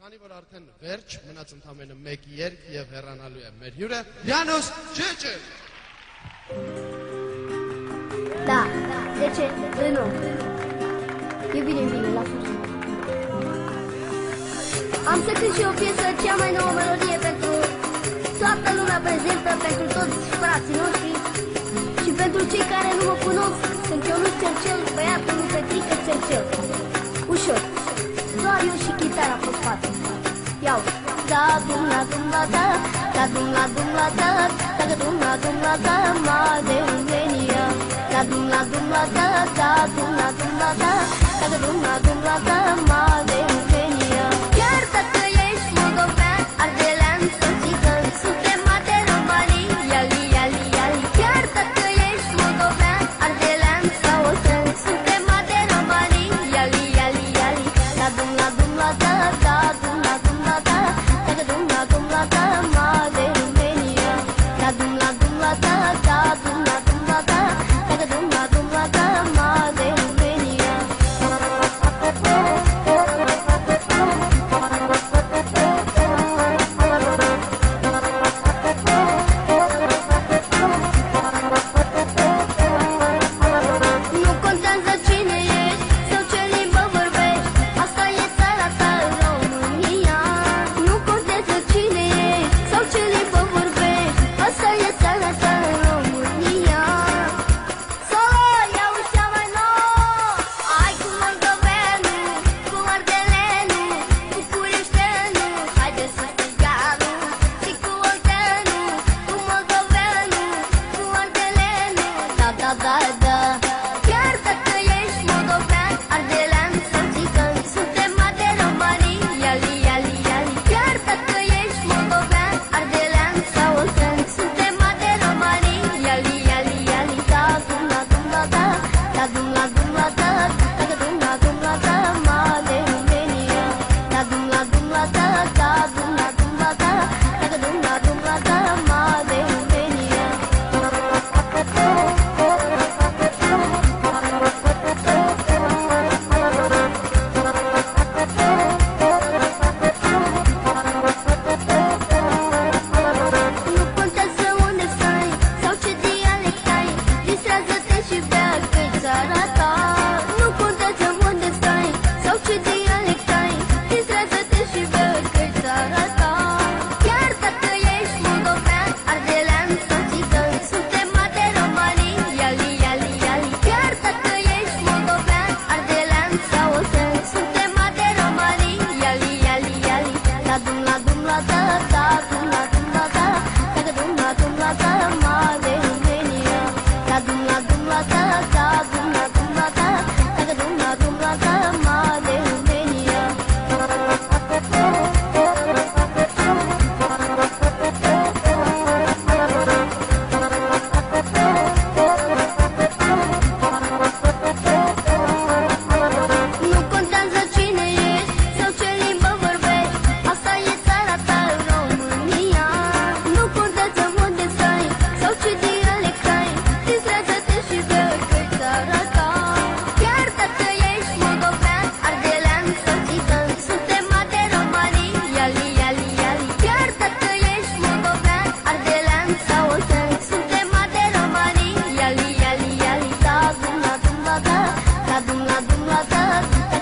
Քանի որ արդեն վերջ, մնաց ընդամենը մեկ երգ եւ հեռանալու է մեր հյուրը Յանուս Չեչել։ Da, de ce? De nu. E bine, la sfârșit. Am să cânt și o piesă, cea mai nouă melodie pentru toată lumea prezentă, pentru toți frații noștri și pentru cei care nu mă cunosc. Sunt Ionuț Cercel, băiatul lui Petrică Cercel. Ușor, doar eu și chitara fosfată. Iau. Da dum la dum la da, da dum la dum la da, da dum la dum la da, ma de venia. Da dum la dum la da, da dum la dum la da, da dum la dum la da, ma de venia. Chiar dacă ești moldovean, ardelean sau țigan, suntem de romanii, iali, iali, iali. Chiar dacă ești moldovean, ardelean sau oțean, suntem de romanii, iali, iali, iali. Da dum la dum la da, da dum la dum la da, da dum la dum la da, ma de venia. Da dum la dum la da, da dum la dum la da, da dum la dum la da, ma de venia. Nu contează cine ești sau ce limbă vorbești, asta e țara ta, România. Nu contează cine ești sau ce limbă vorbești, asta e țara ta, România. Solo, iau cea mai nouă, ai cu moldoveanul, cu ardelenul, cu bucureșteanul, haide să țiganul, și cu olteanul, cu moldoveanul, cu ardelenul, da, da, da, da. Chiar dacă ești moldovean, ardelean sau țigan, suntem de romanii, iali, iali, iali. Chiar dacă ești moldovean, ardelean sau oltean, suntem de romanii, iali, iali, iali. Da dum la dum la da, da dum la dum la da, da dum la dum la da, ma de venia. Da dum la dum la da, da dum la dum la da, da dum la dum la da, ma de venia. Nu contează unde stai sau ce dialect ai, distrează-te și bea că-i țara ta. Nu contează unde stai sau ce dialect ai, distrează-te și bea că-i țara ta. Chiar dacă ești moldovean, ardelean sau țigan, suntem de romanii, iali, iali, iali. Chiar dacă ești moldovean, ardelean sau oțean, suntem de romanii, iali, iali, iali. Da dum la dum la da, da dum la dum la da, da dum la dum la da, ma de venia. Da dum la dum la da, da dum la dum la da, da dum la dum la da, ma de venia. Nu contează cine ești sau ce limbă vorbești, asta e țara ta, România. Nu contează unde stai sau ce dialect ai, distrează-te și bea că-i țara ta. Chiar dacă ești moldovean, ardelean sau țigan, suntem de romanii, iali, iali, iali. Chiar dacă ești moldovean, ardelean sau oțean, suntem de romanii, iali, iali, iali. Da dum la dum la da, da dum la dum la da,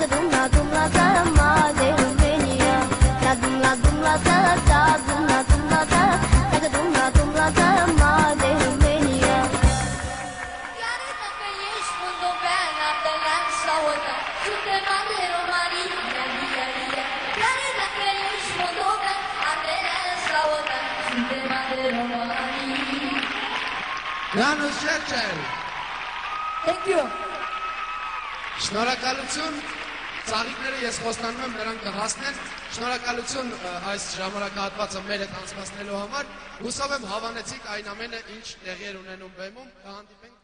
da dum la dum la da, ma de venia. Da dum la dum la da, da dum la dum la da, da dum la dum la da, ma de venia. Chiar dacă ești moldovean, ardelean sau oțean, suntem de romanii, iali, iali, iali. Chiar dacă ești moldovean, ardelean sau oțean, suntem de romanii. Յանուս Չեչել։ Thank you. Շնորհակալություն։ Ծաղիկները ես խոստանում եմ նրանք կհասնեն։ Շնորհակալություն այս ժամանակահատվածը մեր հետ անցկացնելու համար։ Հուսով եմ հավանեցիք այն ամենը, ինչ տեղի էր ունենում բեմում։ Կհանդիպենք